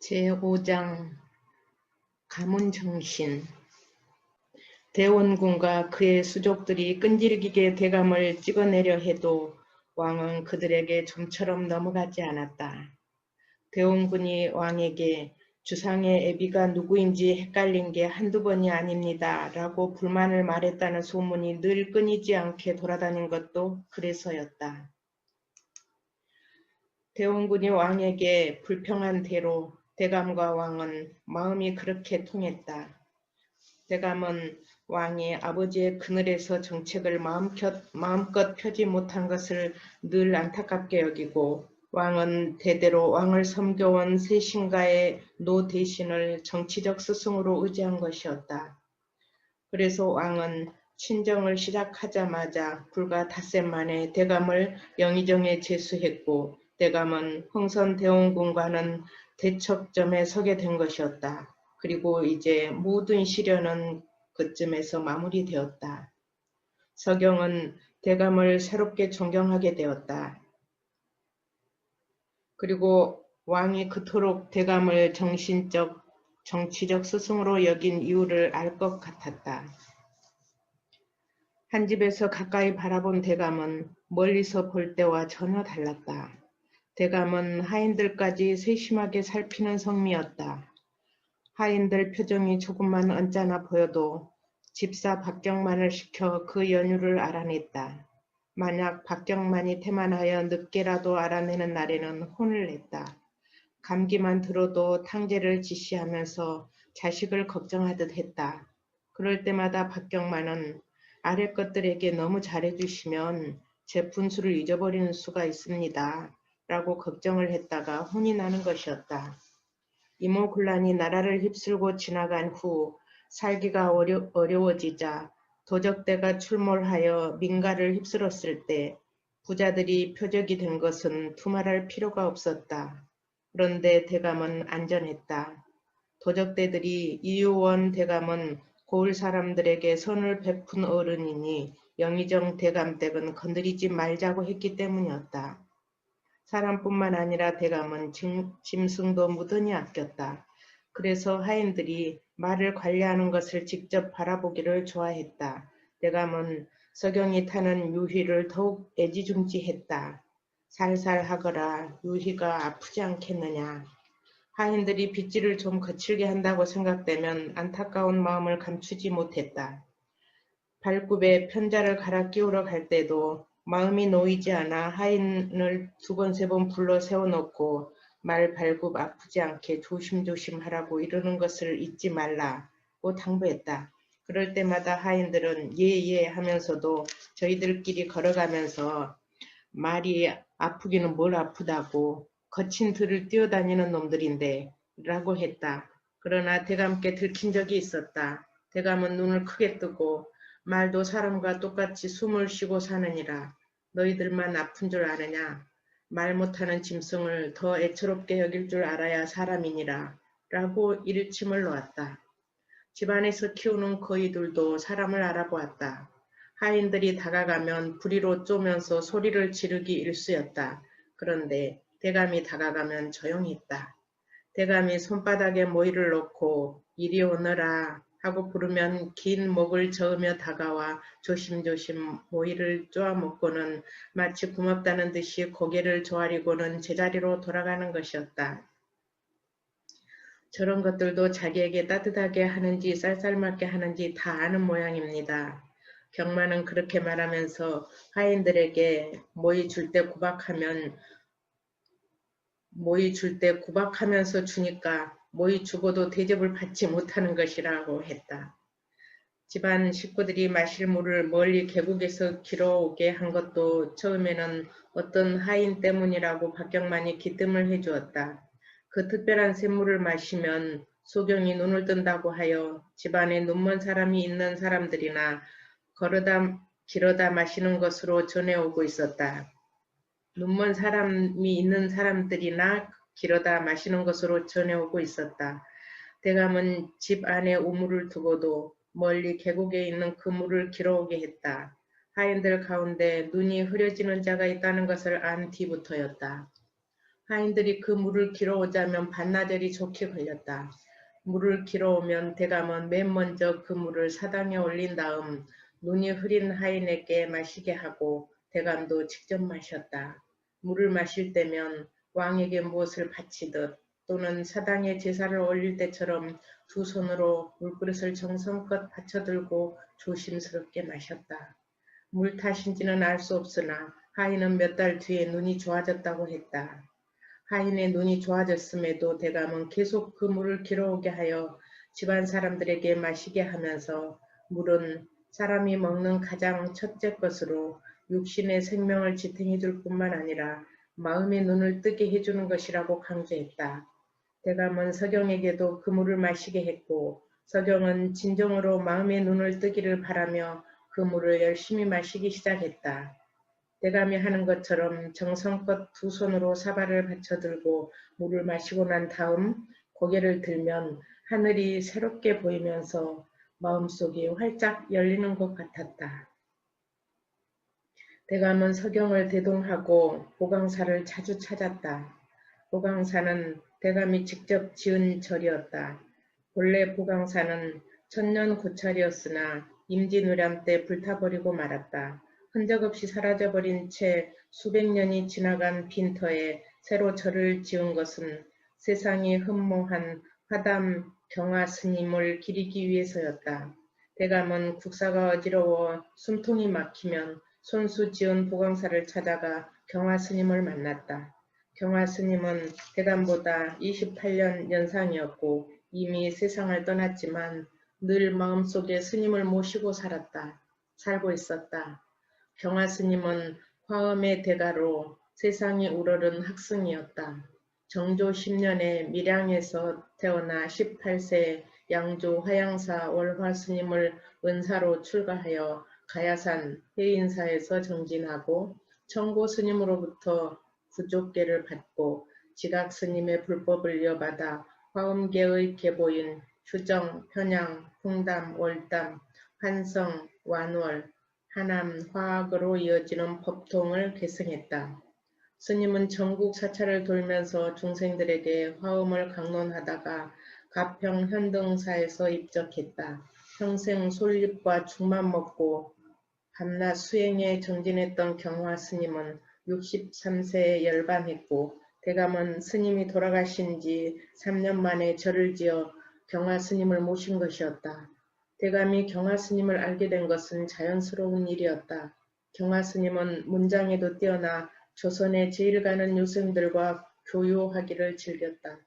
제5장 가문정신. 대원군과 그의 수족들이 끈질기게 대감을 찍어내려 해도 왕은 그들에게 좀처럼 넘어가지 않았다. 대원군이 왕에게 주상의 애비가 누구인지 헷갈린 게 한두 번이 아닙니다 라고 불만을 말했다는 소문이 늘 끊이지 않게 돌아다닌 것도 그래서였다. 대원군이 왕에게 불평한 대로 대감과 왕은 마음이 그렇게 통했다. 대감은 왕이 아버지의 그늘에서 정책을 마음껏 펴지 못한 것을 늘 안타깝게 여기고, 왕은 대대로 왕을 섬겨온 세신가의 노 대신을 정치적 스승으로 의지한 것이었다. 그래서 왕은 친정을 시작하자마자 불과 닷새 만에 대감을 영의정에 제수했고, 대감은 흥선대원군과는 대척점에 서게 된 것이었다. 그리고 이제 모든 시련은 그쯤에서 마무리되었다. 서경은 대감을 새롭게 존경하게 되었다. 그리고 왕이 그토록 대감을 정신적, 정치적 스승으로 여긴 이유를 알 것 같았다. 한 집에서 가까이 바라본 대감은 멀리서 볼 때와 전혀 달랐다. 대감은 하인들까지 세심하게 살피는 성미였다. 하인들 표정이 조금만 언짢아 보여도 집사 박경만을 시켜 그 연유를 알아냈다. 만약 박경만이 태만하여 늦게라도 알아내는 날에는 혼을 냈다. 감기만 들어도 탕제를 지시하면서 자식을 걱정하듯 했다. 그럴 때마다 박경만은 아래 것들에게 너무 잘해주시면 제 분수를 잊어버리는 수가 있습니다 라고 걱정을 했다가 혼이 나는 것이었다. 이모군란이 나라를 휩쓸고 지나간 후 살기가 어려워지자 도적대가 출몰하여 민가를 휩쓸었을 때 부자들이 표적이 된 것은 두말할 필요가 없었다. 그런데 대감은 안전했다. 도적대들이 이유원 대감은 고을 사람들에게 선을 베푼 어른이니 영의정 대감 댁은 건드리지 말자고 했기 때문이었다. 사람뿐만 아니라 대감은 짐승도 무던히 아꼈다. 그래서 하인들이 말을 관리하는 것을 직접 바라보기를 좋아했다. 대감은 서경이 타는 유희를 더욱 애지중지했다. 살살 하거라. 유희가 아프지 않겠느냐. 하인들이 빗질을 좀 거칠게 한다고 생각되면 안타까운 마음을 감추지 못했다. 발굽에 편자를 갈아 끼우러 갈 때도 마음이 놓이지 않아 하인을 2번, 3번 불러 세워놓고 말 발굽 아프지 않게 조심조심 하라고 이러는 것을 잊지 말라고 당부했다. 그럴 때마다 하인들은 예 하면서도 저희들끼리 걸어가면서 말이 아프기는 뭘 아프다고 거친 들을 뛰어다니는 놈들인데 라고 했다. 그러나 대감께 들킨 적이 있었다. 대감은 눈을 크게 뜨고 말도 사람과 똑같이 숨을 쉬고 사느니라. 너희들만 아픈 줄 아느냐. 말 못하는 짐승을 더 애처롭게 여길 줄 알아야 사람이니라. 라고 일침을 놓았다. 집안에서 키우는 거위들도 사람을 알아보았다. 하인들이 다가가면 부리로 쪼면서 소리를 지르기 일쑤였다. 그런데 대감이 다가가면 조용히 있다. 대감이 손바닥에 모이를 놓고 이리 오너라 하고 부르면 긴 목을 저으며 다가와 조심조심 모이를 쪼아먹고는 마치 고맙다는 듯이 고개를 조아리고는 제자리로 돌아가는 것이었다. 저런 것들도 자기에게 따뜻하게 하는지 쌀쌀맞게 하는지 다 아는 모양입니다. 경만은 그렇게 말하면서 하인들에게 모이 줄 때 구박하면서 주니까 모이 주고도 대접을 받지 못하는 것이라고 했다. 집안 식구들이 마실 물을 멀리 계곡에서 길어오게 한 것도 처음에는 어떤 하인 때문이라고 박경만이 기뜸을 해주었다. 그 특별한 샘물을 마시면 소경이 눈을 뜬다고 하여 집안에 눈먼 사람이 있는 사람들이나 길어다 마시는 것으로 전해오고 있었다. 눈먼 사람이 있는 사람들이나 길어다 마시는 것으로 전해오고 있었다. 대감은 집 안에 우물을 두고도 멀리 계곡에 있는 그 물을 길어오게 했다. 하인들 가운데 눈이 흐려지는 자가 있다는 것을 안 뒤부터였다. 하인들이 그 물을 길어오자면 반나절이 좋게 걸렸다. 물을 길어오면 대감은 맨 먼저 그 물을 사당에 올린 다음 눈이 흐린 하인에게 마시게 하고 대감도 직접 마셨다. 물을 마실 때면 왕에게 무엇을 바치듯 또는 사당에 제사를 올릴 때처럼 두 손으로 물그릇을 정성껏 받쳐들고 조심스럽게 마셨다. 물 탓인지는 알 수 없으나 하인은 몇 달 뒤에 눈이 좋아졌다고 했다. 하인의 눈이 좋아졌음에도 대감은 계속 그 물을 길어오게 하여 집안 사람들에게 마시게 하면서 물은 사람이 먹는 가장 첫째 것으로 육신의 생명을 지탱해 줄 뿐만 아니라 마음의 눈을 뜨게 해주는 것이라고 강조했다. 대감은 서경에게도 그 물을 마시게 했고 서경은 진정으로 마음의 눈을 뜨기를 바라며 그 물을 열심히 마시기 시작했다. 대감이 하는 것처럼 정성껏 두 손으로 사발을 받쳐들고 물을 마시고 난 다음 고개를 들면 하늘이 새롭게 보이면서 마음속이 활짝 열리는 것 같았다. 대감은 서경을 대동하고 보강사를 자주 찾았다. 보강사는 대감이 직접 지은 절이었다. 본래 보강사는 천년 고찰이었으나 임진왜란 때 불타버리고 말았다. 흔적 없이 사라져버린 채 수백 년이 지나간 빈터에 새로 절을 지은 것은 세상이 흠모한 화담 경화 스님을 기리기 위해서였다. 대감은 국사가 어지러워 숨통이 막히면 손수 지은 보강사를 찾아가 경화 스님을 만났다. 경화 스님은 대감보다 28년 연상이었고 이미 세상을 떠났지만 늘 마음속에 스님을 모시고 살고 있었다. 경화 스님은 화엄의 대가로 세상이 우러른 학승이었다. 정조 10년에 밀양에서 태어나 18세 양조 화양사 월화 스님을 은사로 출가하여 가야산 해인사에서 정진하고 청고 스님으로부터 구족계를 받고 지각 스님의 불법을 이어받아 화엄계의 계보인 휴정, 편양, 풍담, 월담, 환성, 완월, 하남, 화학으로 이어지는 법통을 계승했다. 스님은 전국 사찰을 돌면서 중생들에게 화엄을 강론하다가 가평 현등사에서 입적했다. 평생 솔잎과 죽만 먹고 밤낮 수행에 정진했던 경화 스님은 63세에 열반했고 대감은 스님이 돌아가신 지 3년 만에 절을 지어 경화 스님을 모신 것이었다. 대감이 경화 스님을 알게 된 것은 자연스러운 일이었다. 경화 스님은 문장에도 뛰어나 조선의 제일 가는 유생들과 교유하기를 즐겼다.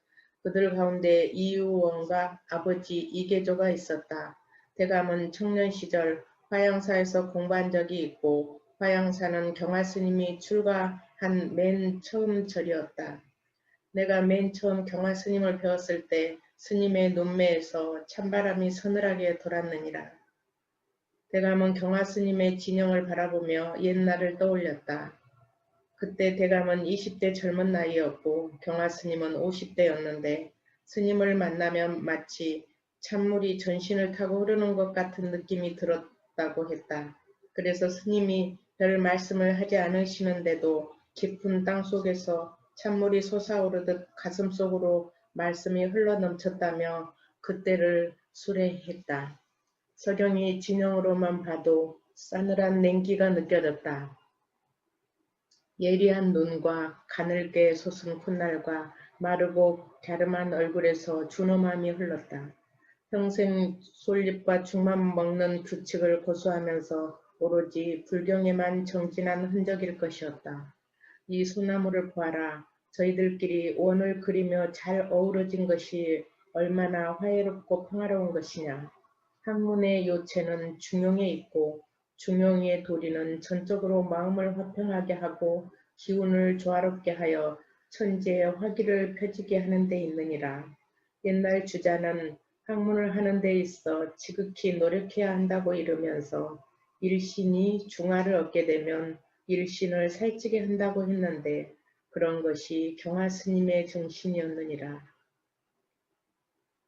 그들 가운데 이유원과 아버지 이계조가 있었다. 대감은 청년 시절 화양사에서 공부한 적이 있고 화양사는 경화 스님이 출가한 맨 처음 절이었다. 내가 맨 처음 경화 스님을 배웠을 때 스님의 눈매에서 찬바람이 서늘하게 돌았느니라. 대감은 경화 스님의 진영을 바라보며 옛날을 떠올렸다. 그때 대감은 20대 젊은 나이였고 경화 스님은 50대였는데 스님을 만나면 마치 찬물이 전신을 타고 흐르는 것 같은 느낌이 들었다고 했다. 그래서 스님이 별 말씀을 하지 않으시는데도 깊은 땅속에서 찬물이 솟아오르듯 가슴속으로 말씀이 흘러넘쳤다며 그때를 수레했다. 서경이 진영으로만 봐도 싸늘한 냉기가 느껴졌다. 예리한 눈과 가늘게 솟은 콧날과 마르고 갸름한 얼굴에서 준엄함이 흘렀다. 평생 솔잎과 죽만 먹는 규칙을 고수하면서 오로지 불경에만 정진한 흔적일 것이었다. 이 소나무를 보아라. 저희들끼리 원을 그리며 잘 어우러진 것이 얼마나 화해롭고 평화로운 것이냐. 학문의 요체는 중용에 있고 중용의 도리는 전적으로 마음을 화평하게 하고 기운을 조화롭게 하여 천지의 화기를 펴지게 하는 데 있느니라. 옛날 주자는 학문을 하는 데 있어 지극히 노력해야 한다고 이르면서 일신이 중화를 얻게 되면 일신을 살찌게 한다고 했는데 그런 것이 경화 스님의 정신이었느니라.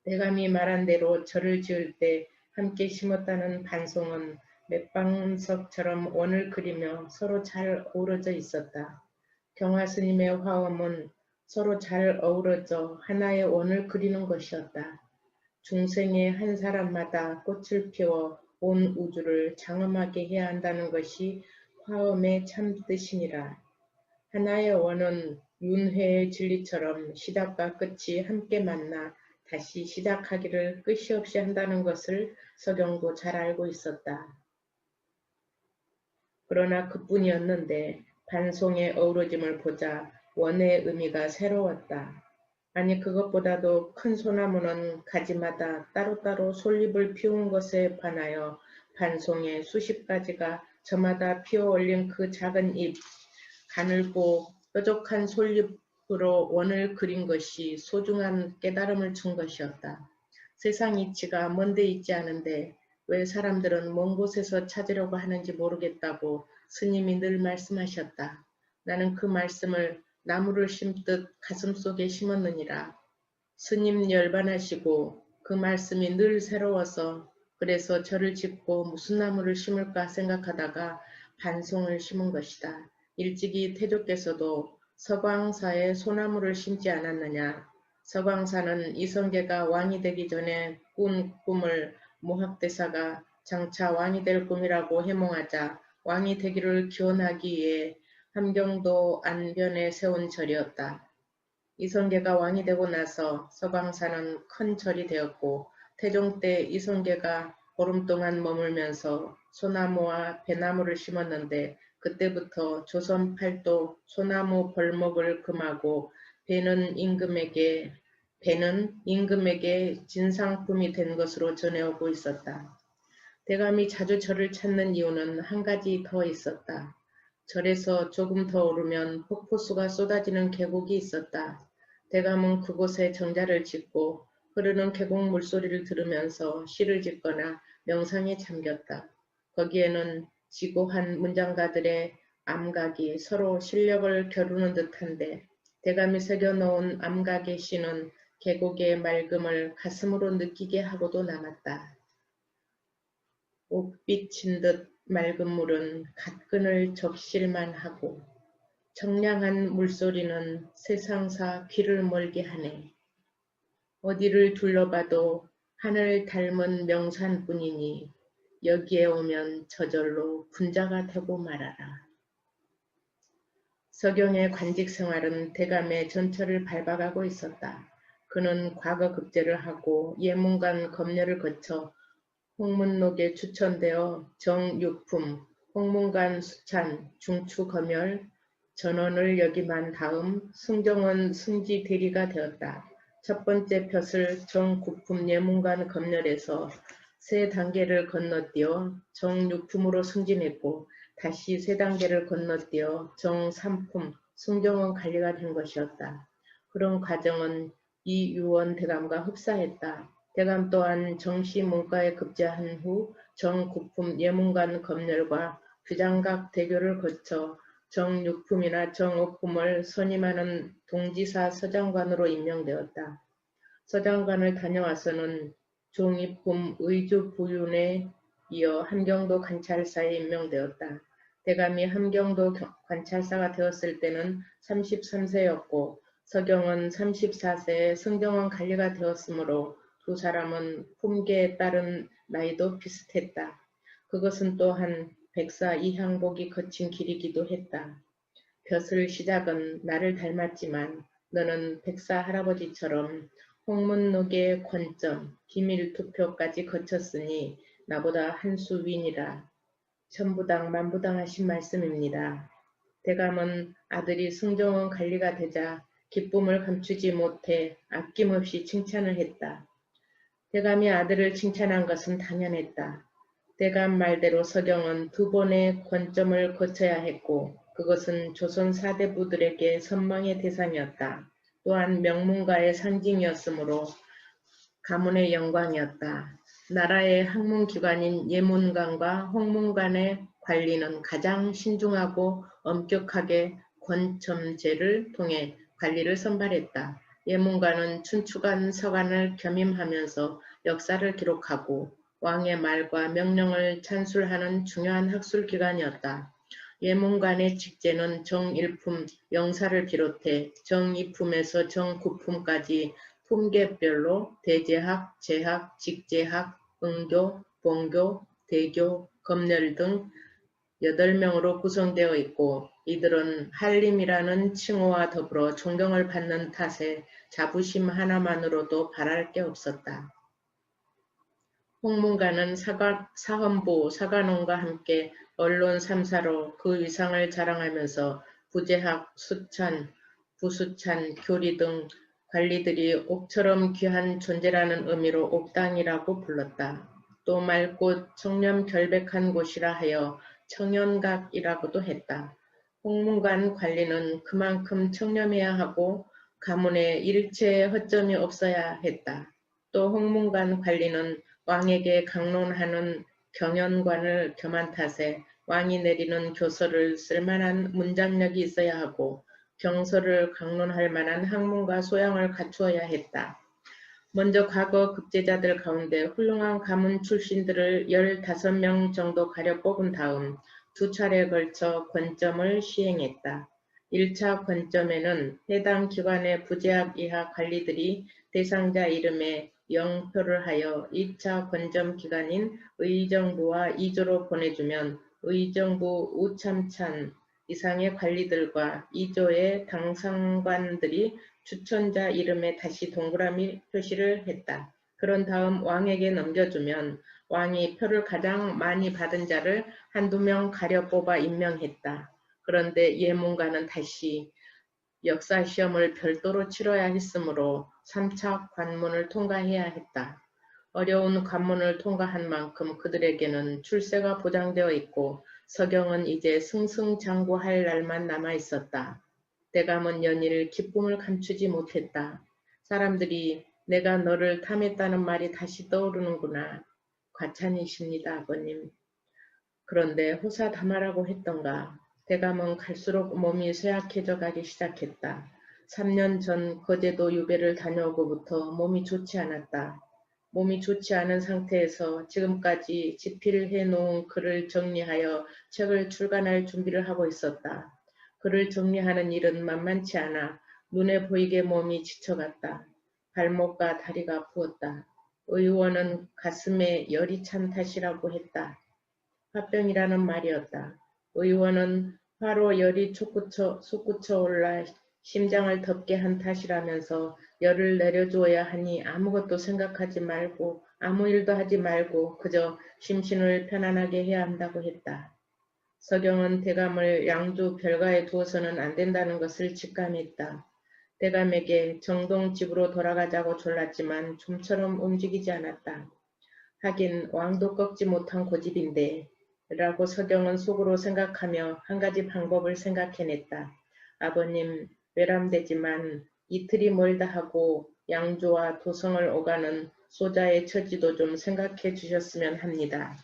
대감이 말한 대로 절을 지을 때 함께 심었다는 반송은 맥방석처럼 원을 그리며 서로 잘 어우러져 있었다. 경화 스님의 화엄은 서로 잘 어우러져 하나의 원을 그리는 것이었다. 중생의 한 사람마다 꽃을 피워 온 우주를 장엄하게 해야 한다는 것이 화엄의 참 뜻이니라. 하나의 원은 윤회의 진리처럼 시작과 끝이 함께 만나 다시 시작하기를 끝이 없이 한다는 것을 서경도 잘 알고 있었다. 그러나 그뿐이었는데 반송의 어우러짐을 보자 원의 의미가 새로웠다. 아니 그것보다도 큰 소나무는 가지마다 따로따로 솔잎을 피운 것에 반하여 반송의 수십 가지가 저마다 피어 올린 그 작은 잎, 가늘고 뾰족한 솔잎으로 원을 그린 것이 소중한 깨달음을 준 것이었다. 세상 이치가 먼데 있지 않은데 왜 사람들은 먼 곳에서 찾으려고 하는지 모르겠다고 스님이 늘 말씀하셨다. 나는 그 말씀을 나무를 심듯 가슴속에 심었느니라. 스님 열반하시고 그 말씀이 늘 새로워서 그래서 절을 짓고 무슨 나무를 심을까 생각하다가 반송을 심은 것이다. 일찍이 태조께서도 서광사에 소나무를 심지 않았느냐. 서광사는 이성계가 왕이 되기 전에 꾼 꿈을 모학대사가 장차 왕이 될 꿈이라고 해몽하자 왕이 되기를 기원하기 위해 함경도 안변에 세운 절이었다. 이성계가 왕이 되고 나서 서광사는 큰 절이 되었고 태종 때 이성계가 보름 동안 머물면서 소나무와 배나무를 심었는데 그때부터 조선 팔도 소나무 벌목을 금하고 배는 임금에게 진상품이 된 것으로 전해오고 있었다. 대감이 자주 절을 찾는 이유는 한 가지 더 있었다. 절에서 조금 더 오르면 폭포수가 쏟아지는 계곡이 있었다. 대감은 그곳에 정자를 짓고 흐르는 계곡 물소리를 들으면서 시를 짓거나 명상에 잠겼다. 거기에는 지고한 문장가들의 암각이 서로 실력을 겨루는 듯한데 대감이 새겨놓은 암각의 시는 계곡의 맑음을 가슴으로 느끼게 하고도 남았다. 옥빛인 듯 맑은 물은 갓끈을 적실만 하고 청량한 물소리는 세상사 귀를 멀게 하네. 어디를 둘러봐도 하늘 닮은 명산뿐이니 여기에 오면 저절로 분자가 되고 말아라. 서경의 관직 생활은 대감의 전철을 밟아가고 있었다. 그는 과거 급제를 하고 예문관 검열을 거쳐 홍문록에 추천되어 정육품, 홍문관 수찬, 중추검열, 전원을 역임한 다음 승정원 승지 대리가 되었다. 첫 번째 푯을 정구품 예문관 검열에서 세 단계를 건너뛰어 정육품으로 승진했고 다시 세 단계를 건너뛰어 정삼품 승정원 관리가 된 것이었다. 그런 과정은 이유원 대감과 흡사했다. 대감 또한 정시 문과에 급제한 후 정구품 예문관 검열과 규장각 대교를 거쳐 정육품이나 정오품을 선임하는 동지사 서장관으로 임명되었다. 서장관을 다녀와서는 종이품 의주부윤에 이어 함경도 관찰사에 임명되었다. 대감이 함경도 관찰사가 되었을 때는 33세였고 서경은 34세에 승정원 관리가 되었으므로 두 사람은 품계에 따른 나이도 비슷했다. 그것은 또한 백사 이향복이 거친 길이기도 했다. 벼슬 시작은 나를 닮았지만 너는 백사 할아버지처럼 홍문록의 권점, 비밀투표까지 거쳤으니 나보다 한 수 위니라. 천부당 만부당하신 말씀입니다. 대감은 아들이 승정원 관리가 되자 기쁨을 감추지 못해 아낌없이 칭찬을 했다. 대감이 아들을 칭찬한 것은 당연했다. 대감 말대로 서경은 두 번의 권점을 거쳐야 했고 그것은 조선 사대부들에게 선망의 대상이었다. 또한 명문가의 상징이었으므로 가문의 영광이었다. 나라의 학문기관인 예문관과 홍문관의 관리는 가장 신중하고 엄격하게 권점제를 통해 관리를 선발했다. 예문관은 춘추관 서관을 겸임하면서 역사를 기록하고 왕의 말과 명령을 찬술하는 중요한 학술기관이었다. 예문간의 직제는 정일품, 영사를 비롯해 정이품에서 정구품까지 품계별로 대제학, 제학, 직제학, 응교, 본교, 대교, 검열 등 8명으로 구성되어 있고 이들은 한림이라는 칭호와 더불어 존경을 받는 탓에 자부심 하나만으로도 바랄 게 없었다. 홍문관은 사헌부, 사관원과 함께 언론 3사로 그 위상을 자랑하면서 부제학, 수찬, 부수찬, 교리 등 관리들이 옥처럼 귀한 존재라는 의미로 옥당이라고 불렀다. 또 맑고 청렴 결백한 곳이라 하여 청년각이라고도 했다. 홍문관 관리는 그만큼 청렴해야 하고 가문에 일체의 허점이 없어야 했다. 또 홍문관 관리는 왕에게 강론하는 경연관을 겸한 탓에 왕이 내리는 교서를 쓸만한 문장력이 있어야 하고 경서를 강론할 만한 학문과 소양을 갖추어야 했다. 먼저 과거 급제자들 가운데 훌륭한 가문 출신들을 15명 정도 가려 뽑은 다음 2차례에 걸쳐 권점을 시행했다. 1차 권점에는 해당 기관의 부제학 이하 관리들이 대상자 이름에 0표를 하여 2차 권점 기관인 의정부와 2조로 보내주면 의정부 우참찬 이상의 관리들과 2조의 당상관들이 추천자 이름에 다시 동그라미 표시를 했다. 그런 다음 왕에게 넘겨주면 왕이 표를 가장 많이 받은 자를 한두 명 가려 뽑아 임명했다. 그런데 예문관은 다시 역사시험을 별도로 치러야 했으므로 3차 관문을 통과해야 했다. 어려운 관문을 통과한 만큼 그들에게는 출세가 보장되어 있고 서경은 이제 승승장구할 날만 남아 있었다. 대감은 연일 기쁨을 감추지 못했다. 사람들이 내가 너를 탐했다는 말이 다시 떠오르는구나. 과찬이십니다, 아버님. 그런데 호사다마라고 했던가. 대감은 갈수록 몸이 쇠약해져 가기 시작했다. 3년 전 거제도 유배를 다녀오고부터 몸이 좋지 않았다. 몸이 좋지 않은 상태에서 지금까지 집필해 놓은 글을 정리하여 책을 출간할 준비를 하고 있었다. 글을 정리하는 일은 만만치 않아 눈에 보이게 몸이 지쳐갔다. 발목과 다리가 부었다. 의원은 가슴에 열이 찬 탓이라고 했다. 화병이라는 말이었다. 의원은 화로 열이 솟구쳐 올라 심장을 덮게 한 탓이라면서 열을 내려주어야 하니 아무것도 생각하지 말고 아무 일도 하지 말고 그저 심신을 편안하게 해야 한다고 했다. 서경은 대감을 양주 별가에 두어서는 안 된다는 것을 직감했다. 대감에게 정동 집으로 돌아가자고 졸랐지만 좀처럼 움직이지 않았다. 하긴 왕도 꺾지 못한 고집인데 라고 서경은 속으로 생각하며 한 가지 방법을 생각해냈다. 아버님 외람되지만 이틀이 멀다 하고 양주와 도성을 오가는 소자의 처지도 좀 생각해 주셨으면 합니다.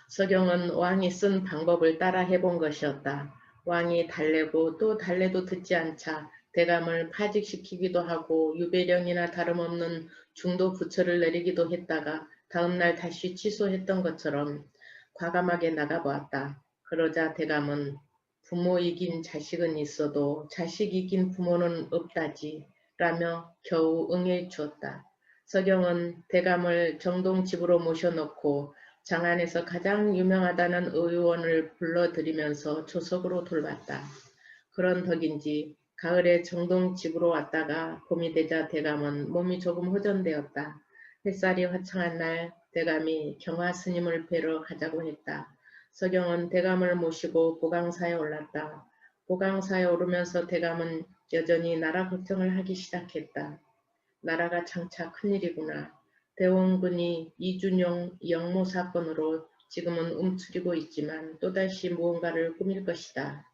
서경은 왕이 쓴 방법을 따라 해본 것이었다. 왕이 달래고 또 달래도 듣지 않자 대감을 파직시키기도 하고 유배령이나 다름없는 중도 부처를 내리기도 했다가 다음날 다시 취소했던 것처럼 과감하게 나가보았다. 그러자 대감은 부모 이긴 자식은 있어도 자식 이긴 부모는 없다지 라며 겨우 응해 주었다. 서경은 대감을 정동 집으로 모셔놓고 장안에서 가장 유명하다는 의원을 불러들이면서 조석으로 돌봤다. 그런 덕인지 가을에 정동 집으로 왔다가 봄이 되자 대감은 몸이 조금 호전되었다. 햇살이 화창한 날 대감이 경화 스님을 뵈러 가자고 했다. 서경은 대감을 모시고 보강사에 올랐다. 보강사에 오르면서 대감은 여전히 나라 걱정을 하기 시작했다. 나라가 장차 큰일이구나. 대원군이 이준용 영모 사건으로 지금은 움츠리고 있지만 또다시 무언가를 꾸밀 것이다.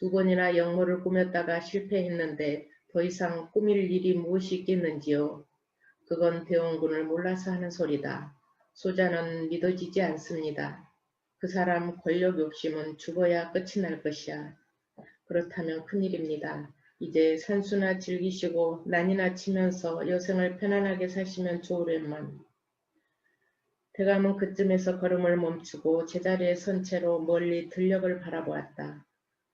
2번이나 영모를 꾸몄다가 실패했는데 더 이상 꾸밀 일이 무엇이 있겠는지요. 그건 대원군을 몰라서 하는 소리다. 소자는 믿어지지 않습니다. 그 사람 권력 욕심은 죽어야 끝이 날 것이야. 그렇다면 큰일입니다. 이제 산수나 즐기시고 난이나 치면서 여생을 편안하게 사시면 좋으련만. 대감은 그쯤에서 걸음을 멈추고 제자리에 선 채로 멀리 들녘을 바라보았다.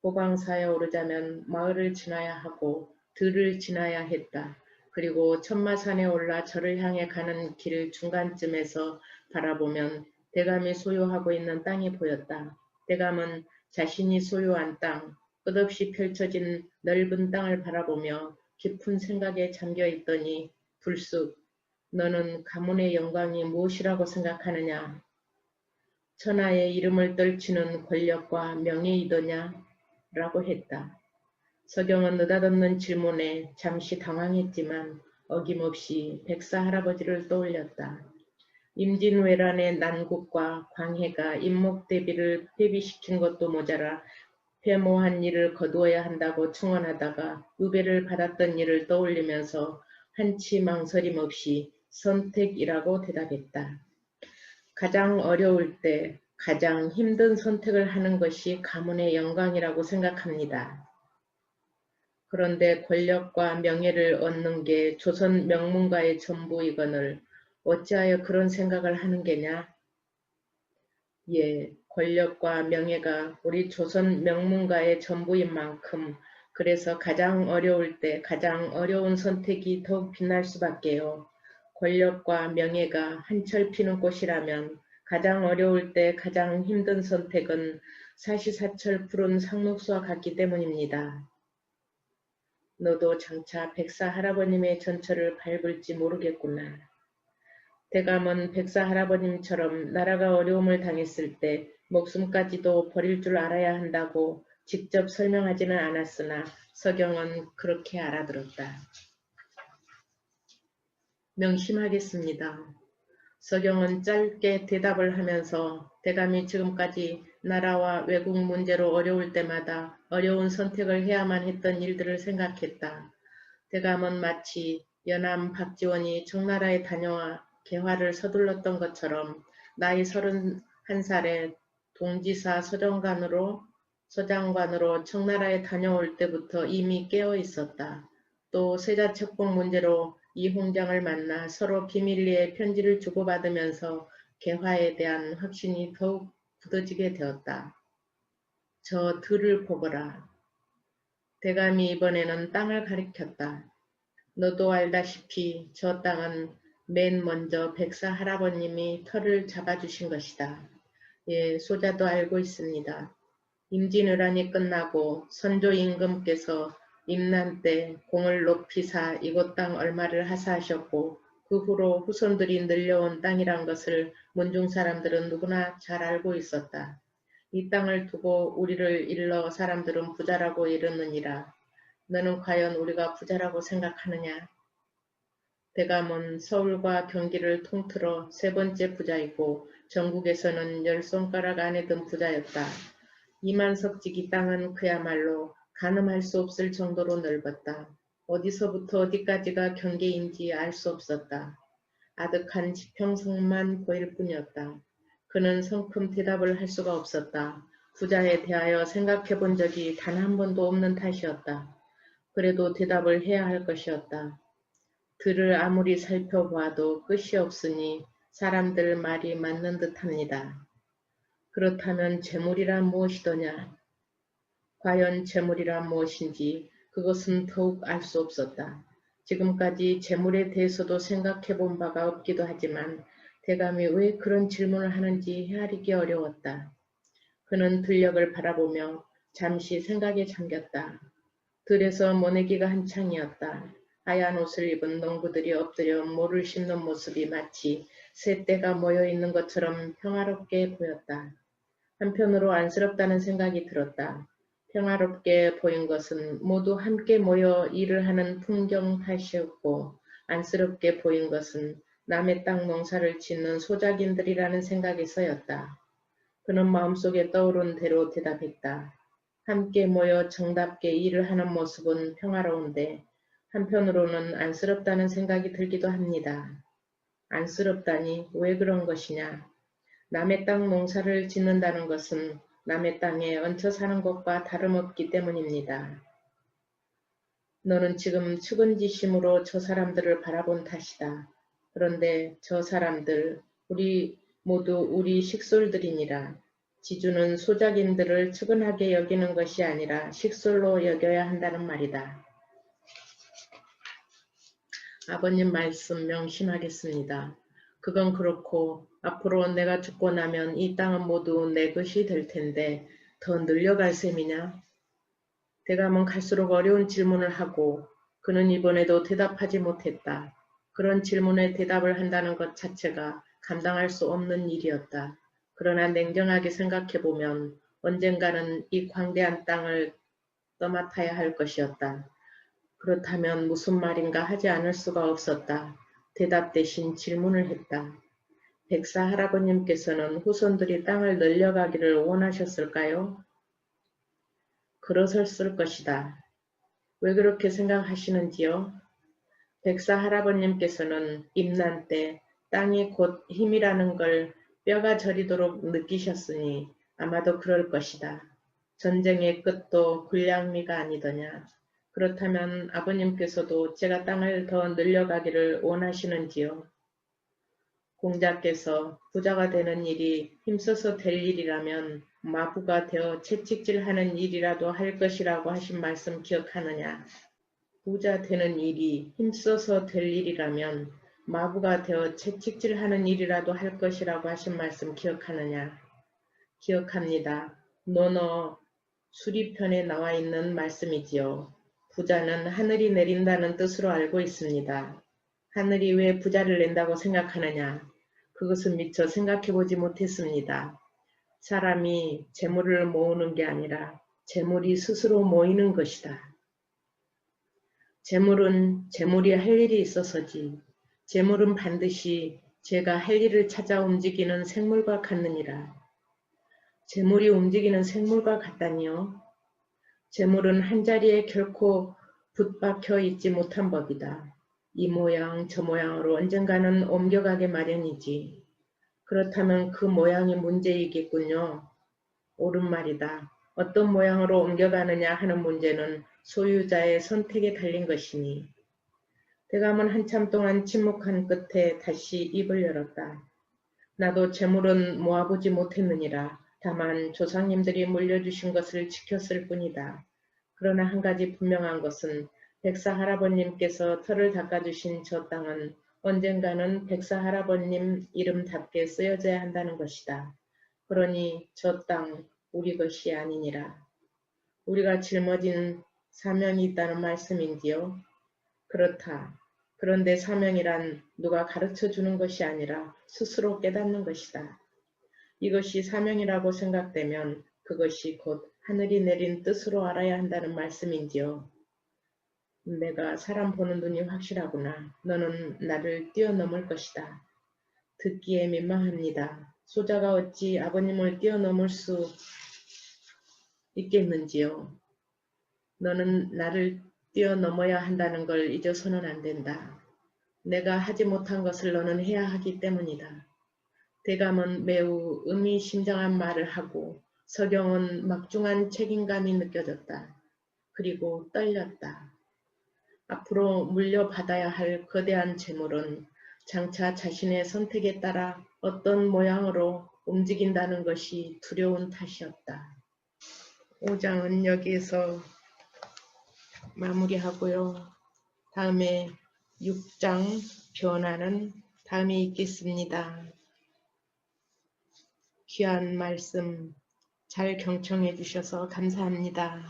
호광사에 오르자면 마을을 지나야 하고 들을 지나야 했다. 그리고 천마산에 올라 절을 향해 가는 길 중간쯤에서 바라보면 대감이 소유하고 있는 땅이 보였다. 대감은 자신이 소유한 땅, 끝없이 펼쳐진 넓은 땅을 바라보며 깊은 생각에 잠겨 있더니 불쑥 너는 가문의 영광이 무엇이라고 생각하느냐? 천하의 이름을 떨치는 권력과 명예이더냐? 라고 했다. 서경은 느닷없는 질문에 잠시 당황했지만 어김없이 백사 할아버지를 떠올렸다. 임진왜란의 난국과 광해가 임목대비를 폐비시킨 것도 모자라 회모한 일을 거두어야 한다고 청원하다가 유배를 받았던 일을 떠올리면서 한치 망설임 없이 선택이라고 대답했다. 가장 어려울 때 가장 힘든 선택을 하는 것이 가문의 영광이라고 생각합니다. 그런데 권력과 명예를 얻는 게 조선 명문가의 전부이거늘 어찌하여 그런 생각을 하는 게냐? 예, 권력과 명예가 우리 조선 명문가의 전부인 만큼 그래서 가장 어려울 때 가장 어려운 선택이 더욱 빛날 수밖에요. 권력과 명예가 한철 피는 꽃이라면 가장 어려울 때 가장 힘든 선택은 사시사철 푸른 상록수와 같기 때문입니다. 너도 장차 백사 할아버님의 전철을 밟을지 모르겠구나. 대감은 백사 할아버님처럼 나라가 어려움을 당했을 때 목숨까지도 버릴 줄 알아야 한다고 직접 설명하지는 않았으나 서경은 그렇게 알아들었다. 명심하겠습니다. 서경은 짧게 대답을 하면서 대감이 지금까지 나라와 외국 문제로 어려울 때마다 어려운 선택을 해야만 했던 일들을 생각했다. 대감은 마치 연암 박지원이 청나라에 다녀와 개화를 서둘렀던 것처럼 나이 31살에 동지사 서장관으로 청나라에 다녀올 때부터 이미 깨어 있었다. 또 세자책봉 문제로 이 홍장을 만나 서로 비밀리에 편지를 주고받으면서 개화에 대한 확신이 더욱 굳어지게 되었다. 저 들을 보거라. 대감이 이번에는 땅을 가리켰다. 너도 알다시피 저 땅은 맨 먼저 백사 할아버님이 터를 잡아주신 것이다. 예, 소자도 알고 있습니다. 임진왜란이 끝나고 선조 임금께서 임난 때 공을 높이 사 이곳 땅 얼마를 하사하셨고 그 후로 후손들이 늘려온 땅이란 것을 문중 사람들은 누구나 잘 알고 있었다. 이 땅을 두고 우리를 일러 사람들은 부자라고 이르느니라. 너는 과연 우리가 부자라고 생각하느냐? 대감은 서울과 경기를 통틀어 세 번째 부자이고 전국에서는 10손가락 안에 든 부자였다. 이만석지기 땅은 그야말로 가늠할 수 없을 정도로 넓었다. 어디서부터 어디까지가 경계인지 알 수 없었다. 아득한 지평선만 보일 뿐이었다. 그는 성큼 대답을 할 수가 없었다. 부자에 대하여 생각해 본 적이 단 한 번도 없는 탓이었다. 그래도 대답을 해야 할 것이었다. 들을 아무리 살펴보아도 끝이 없으니 사람들 말이 맞는 듯합니다. 그렇다면 재물이란 무엇이더냐? 과연 재물이란 무엇인지 그것은 더욱 알 수 없었다. 지금까지 재물에 대해서도 생각해 본 바가 없기도 하지만 대감이 왜 그런 질문을 하는지 헤아리기 어려웠다. 그는 들녘을 바라보며 잠시 생각에 잠겼다. 들에서 모내기가 한창이었다. 하얀 옷을 입은 농부들이 엎드려 모를 심는 모습이 마치 새떼가 모여있는 것처럼 평화롭게 보였다. 한편으로 안쓰럽다는 생각이 들었다. 평화롭게 보인 것은 모두 함께 모여 일을 하는 풍경 탓이었고 안쓰럽게 보인 것은 남의 땅 농사를 짓는 소작인들이라는 생각에서였다. 그는 마음속에 떠오른 대로 대답했다. 함께 모여 정답게 일을 하는 모습은 평화로운데 한편으로는 안쓰럽다는 생각이 들기도 합니다. 안쓰럽다니 왜 그런 것이냐? 남의 땅 농사를 짓는다는 것은 남의 땅에 얹혀 사는 것과 다름없기 때문입니다. 너는 지금 측은지심으로 저 사람들을 바라본 탓이다. 그런데 저 사람들, 우리 모두 우리 식솔들이니라. 지주는 소작인들을 측은하게 여기는 것이 아니라 식솔로 여겨야 한다는 말이다. 아버님 말씀 명심하겠습니다. 그건 그렇고 앞으로 내가 죽고 나면 이 땅은 모두 내 것이 될 텐데 더 늘려갈 셈이냐? 대감은 갈수록 어려운 질문을 하고 그는 이번에도 대답하지 못했다. 그런 질문에 대답을 한다는 것 자체가 감당할 수 없는 일이었다. 그러나 냉정하게 생각해보면 언젠가는 이 광대한 땅을 떠맡아야 할 것이었다. 그렇다면 무슨 말인가 하지 않을 수가 없었다. 대답 대신 질문을 했다. 백사 할아버님께서는 후손들이 땅을 늘려가기를 원하셨을까요? 그러셨을 것이다. 왜 그렇게 생각하시는지요? 백사 할아버님께서는 임난 때 땅이 곧 힘이라는 걸 뼈가 저리도록 느끼셨으니 아마도 그럴 것이다. 전쟁의 끝도 불량미가 아니더냐. 그렇다면 아버님께서도 제가 땅을 더 늘려가기를 원하시는지요? 공자께서 부자가 되는 일이 힘써서 될 일이라면 마부가 되어 채찍질하는 일이라도 할 것이라고 하신 말씀 기억하느냐? 부자 되는 일이 힘써서 될 일이라면 마부가 되어 채찍질하는 일이라도 할 것이라고 하신 말씀 기억하느냐? 기억합니다. 논어 수리편에 나와 있는 말씀이지요. 부자는 하늘이 내린다는 뜻으로 알고 있습니다. 하늘이 왜 부자를 낸다고 생각하느냐? 그것은 미처 생각해보지 못했습니다. 사람이 재물을 모으는 게 아니라 재물이 스스로 모이는 것이다. 재물은 재물이 할 일이 있어서지 재물은 반드시 제가 할 일을 찾아 움직이는 생물과 같느니라. 재물이 움직이는 생물과 같다니요. 재물은 한자리에 결코 붙박혀 있지 못한 법이다. 이 모양 저 모양으로 언젠가는 옮겨가게 마련이지. 그렇다면 그 모양이 문제이겠군요. 옳은 말이다. 어떤 모양으로 옮겨가느냐 하는 문제는 소유자의 선택에 달린 것이니. 대감은 한참 동안 침묵한 끝에 다시 입을 열었다. 나도 재물은 모아보지 못했느니라. 다만 조상님들이 물려주신 것을 지켰을 뿐이다. 그러나 한 가지 분명한 것은 백사 할아버님께서 털을 닦아주신 저 땅은 언젠가는 백사 할아버님 이름답게 쓰여져야 한다는 것이다. 그러니 저 땅 우리 것이 아니니라. 우리가 짊어진 사명이 있다는 말씀인지요? 그렇다. 그런데 사명이란 누가 가르쳐 주는 것이 아니라 스스로 깨닫는 것이다. 이것이 사명이라고 생각되면 그것이 곧 하늘이 내린 뜻으로 알아야 한다는 말씀인지요. 내가 사람 보는 눈이 확실하구나. 너는 나를 뛰어넘을 것이다. 듣기에 민망합니다. 소자가 어찌 아버님을 뛰어넘을 수 있겠는지요. 너는 나를 뛰어넘어야 한다는 걸 잊어서는 안 된다. 내가 하지 못한 것을 너는 해야 하기 때문이다. 대감은 매우 의미심장한 말을 하고 서경은 막중한 책임감이 느껴졌다. 그리고 떨렸다. 앞으로 물려받아야 할 거대한 재물은 장차 자신의 선택에 따라 어떤 모양으로 움직인다는 것이 두려운 탓이었다. 5장은 여기에서 마무리하고요. 다음에 6장 변화는 다음에 있겠습니다. 귀한 말씀 잘 경청해 주셔서 감사합니다.